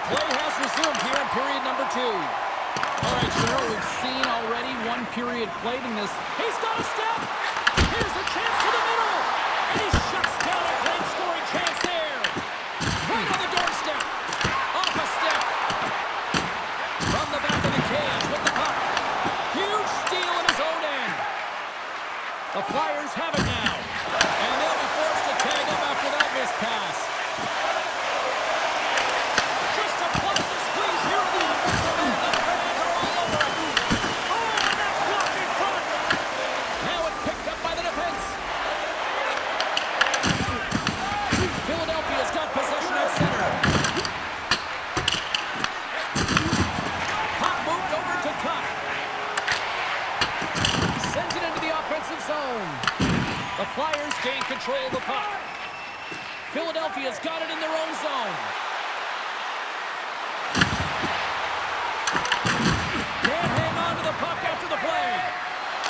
Play has resumed here in period number 2. All right, Cheryl, we've seen already one period played in this. He's got a step. Here's a chance to the middle. And he shuts down a great scoring chance there. Right on the doorstep. Off a step. From the back of the cage with the puck. Huge steal in his own end. The Flyers have it now. And they'll be forced to tag him after that missed pass. Just apply the squeeze here in the offensive end. The fans are all over it. Oh, and that's blocked in front. Now it's picked up by the defense. Philadelphia's got possession at center. Puck moved over to Tuck. Sends it into the offensive zone. The Flyers gain control of the puck. Philadelphia's got it in their own zone. Can't hang on to the puck after the play.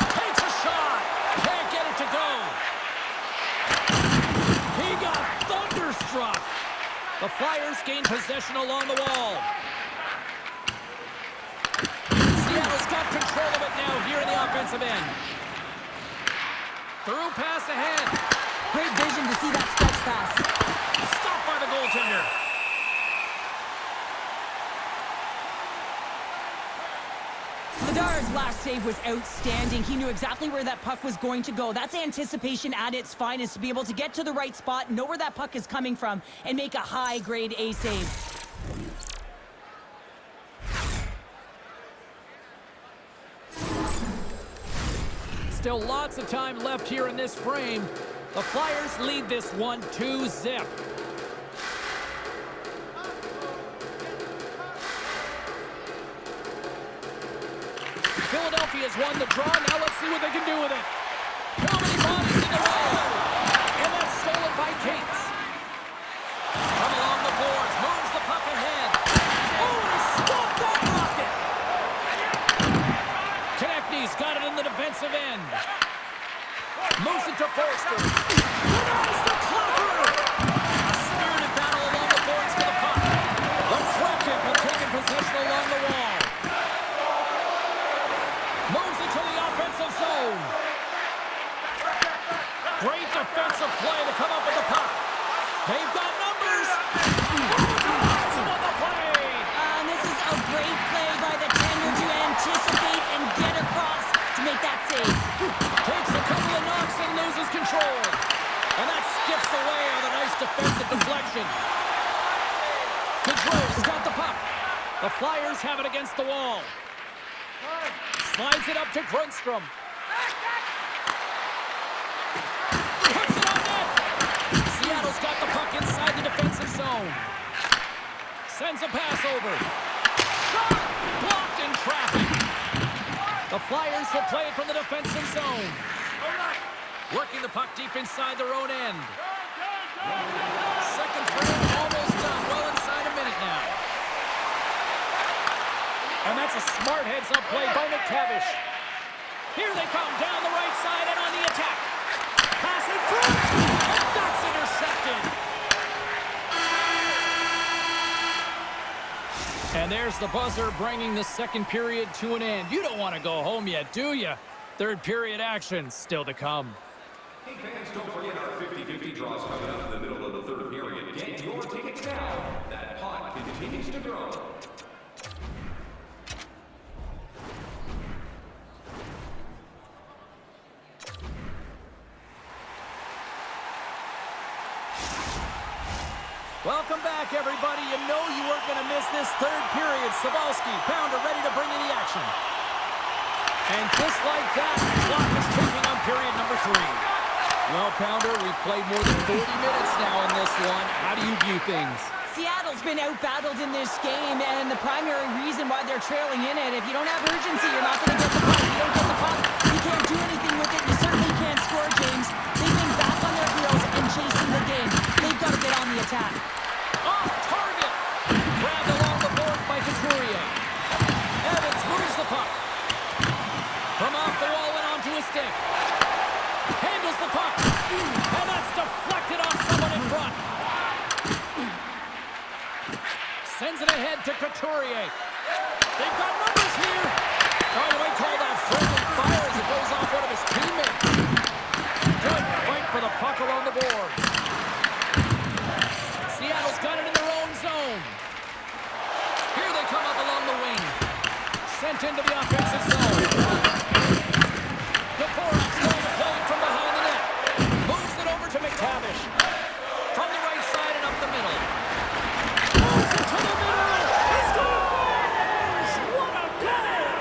Takes a shot. Can't get it to go. He got thunderstruck. The Flyers gain possession along the wall. Seattle's got control of it now here in the offensive end. Through pass ahead. Great vision to see that stretch pass. Stopped by the goaltender. Ladar's last save was outstanding. He knew exactly where that puck was going to go. That's anticipation at its finest, to be able to get to the right spot, know where that puck is coming from, and make a high-grade A save. Still lots of time left here in this frame. The Flyers lead this one 2-0. Philadelphia's won the draw. Now let's see what they can do with it. How many bodies in the way? And that's stolen by Cates. From along the boards, moves the puck ahead. Oh, and he stopped that rocket. Konechny's got it in the defensive end. Moves it to Forster. Denies the clocker. A spirited battle along the boards for the puck. The Kraken have taken possession along the wall. Moves it to the offensive zone. Great defensive play to come up with the puck. They've got numbers. Denies him on the play. And this is a great play by the tender to anticipate and get across to make that save. Takes a couple of knocks and loses control. And that skips away on a nice defensive deflection. Gaudreau's got the puck. The Flyers have it against the wall. Slides it up to Grundstrom. Puts it on net. Seattle's got the puck inside the defensive zone. Sends a pass over. Shot! Blocked in traffic. The Flyers will play it from the defensive zone. Working the puck deep inside their own end. Second frame almost done. Well inside a minute now. And that's a smart heads-up play by McTavish. Here they come down the right side and on the attack. Pass in front. And that's intercepted. And there's the buzzer, bringing the second period to an end. You don't want to go home yet, do you? Third period action still to come. Hey fans, don't forget our 50-50 draws coming up in the middle of the third period. Get your tickets now. That pot continues to grow. Welcome back, everybody. You know you weren't going to miss this third period. Sabalski, Pounder ready to bring in the action. And just like that, the clock is ticking on period number 3. Well, Pounder, we've played more than 40 minutes now in this one. How do you view things? Seattle's been out-battled in this game, and the primary reason why they're trailing in it, if you don't have urgency, you're not going to get the puck. You don't get the puck, you can't do anything with it. You certainly can't score, James. They've been back on their heels and chasing the game. They've got to get on the attack. Off target. Grabbed along the board by Couturier. Evans moves the puck. From off the wall and onto his stick. Handles the puck. And that's deflected off someone in front. Sends it ahead to Couturier. They've got numbers here. Oh, you might call that friendly fire as it goes off one of his teammates. Good fight for the puck along the boards. Seattle's got it in their own zone. Here they come up along the wing. Sent into the offensive zone. DeFore's going to play it from behind the net. Moves it over to McTavish. From the right side and up the middle. Moves it to the middle. He scores! What a goal!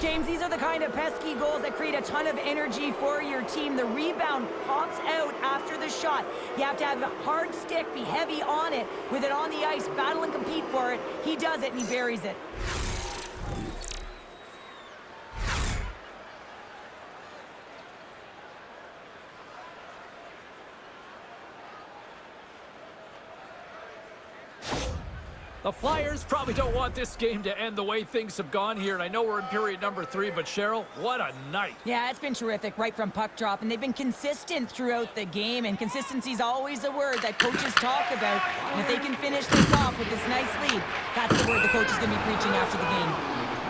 James, these are the kind of pesky goals that create a ton of energy for your team. The rebound pops out after the shot. You have to have a hard stick, be heavy on it, with it on the ice, battle and compete for it. He does it and he buries it. The Flyers probably don't want this game to end the way things have gone here, and I know we're in period number 3, but Cheryl, what a night. Yeah, it's been terrific right from puck drop, and they've been consistent throughout the game, and consistency is always a word that coaches talk about. And if they can finish this off with this nice lead, that's the word the coach is going to be preaching after the game.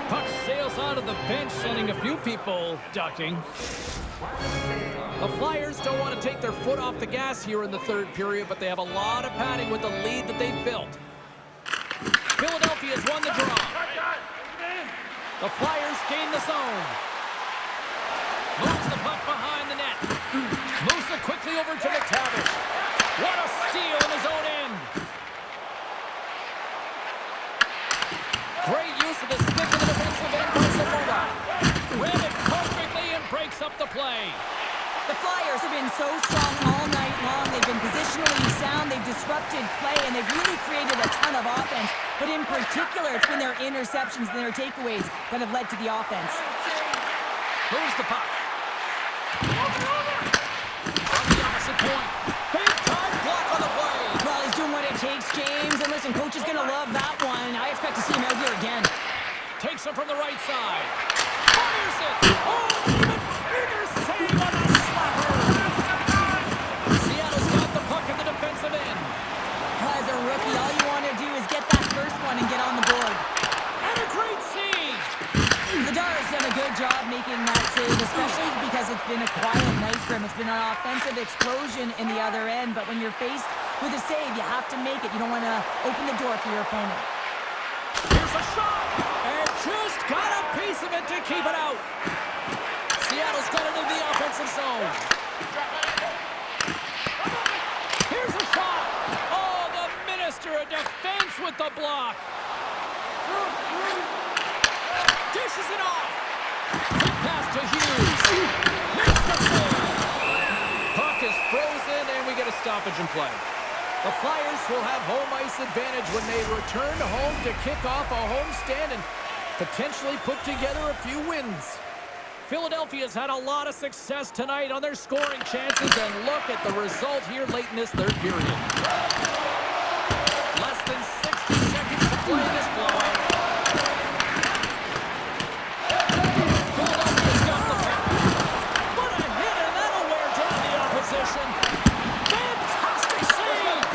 Puck sails onto the bench, sending a few people ducking. The Flyers don't want to take their foot off the gas here in the third period, but they have a lot of padding with the lead that they've built. Philadelphia's won the draw. The Flyers gain the zone. Moves the puck behind the net. Moves it quickly over to McTavish. What a steal in his own end. Great use of the stick in the defensive end by Samoa. Read it perfectly and breaks up the play. The Flyers have been so strong all night long. They've been positionally sound, they've disrupted play, and they've really created a ton of offense. But in particular, it's been their interceptions and their takeaways that have led to the offense. Moves the puck. From the opposite point. Big time block on the play. Well, he's doing what it takes, James. And listen, coach is going to love that one. I expect to see him out here again. Takes him from the right side. Fires it. Oh, even bigger save on the slapper. Seattle's got the puck in the defensive end. As a rookie, all you want to do is get that first one and get on the board. And a great save. Ladar's done a good job making that save, especially because it's been a quiet night for him. It's been an offensive explosion in the other end, but when you're faced with a save, you have to make it. You don't want to open the door for your opponent. Here's a shot, and just got a piece of it to keep it out. Seattle's got it in the offensive zone. Here's a shot. Oh, the minister of defense with the block. Dishes it off. Quick pass to Hughes. Makes the save. Puck is frozen, and we get a stoppage in play. The Flyers will have home ice advantage when they return home to kick off a homestand and potentially put together a few wins. Philadelphia's had a lot of success tonight on their scoring chances, and look at the result here late in this third period. Less than 60 seconds to play this blowout. Philadelphia's got the puck. What a hit, and that'll wear down the opposition. Fantastic save!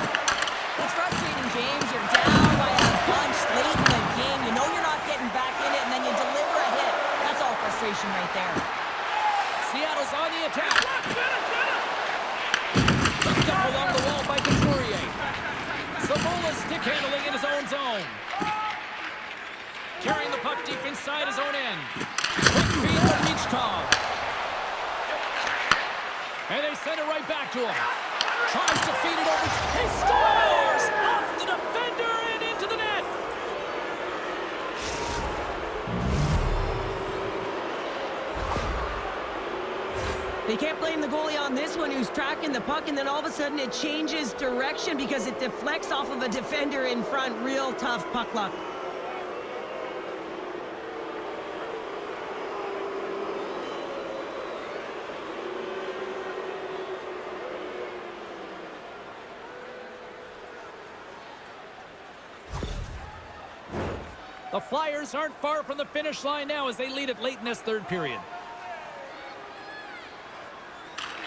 It's frustrating, James. You're down by a bunch late in the game. You know you're not getting back in it, and then you deliver a hit. That's all frustration right there. Seattle's on the attack. Hooked up along the wall by Couturier. Samoa stick handling in his own zone. Carrying the puck deep inside his own end. Quick feed to Michkov. And they send it right back to him. Tries to feed it over. He scores! Off the defender and into the net. They can't blame the goalie on this one who's tracking the puck, and then all of a sudden it changes direction because it deflects off of a defender in front. Real tough puck luck. The The Flyers aren't far from the finish line now as they lead it late in this third period.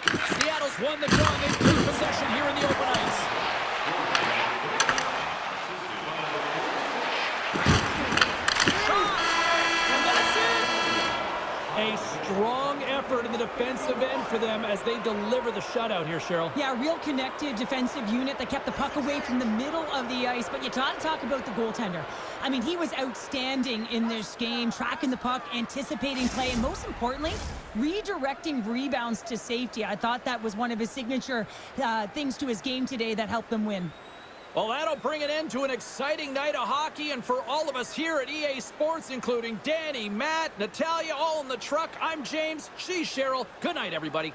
Seattle's won the draw. They've taken possession here in the open ice. Shot! And that's it! A strong effort in the defensive end for them as they deliver the shutout here, Cheryl. Yeah, a real connected defensive unit that kept the puck away from the middle of the ice. But you got to talk about the goaltender. I mean, he was outstanding in this game, tracking the puck, anticipating play, and most importantly, redirecting rebounds to safety. I thought that was one of his signature things to his game today that helped them win. Well, that'll bring an end to an exciting night of hockey, and for all of us here at EA Sports, including Danny, Matt, Natalia, all in the truck, I'm James, she's Cheryl. Good night, everybody.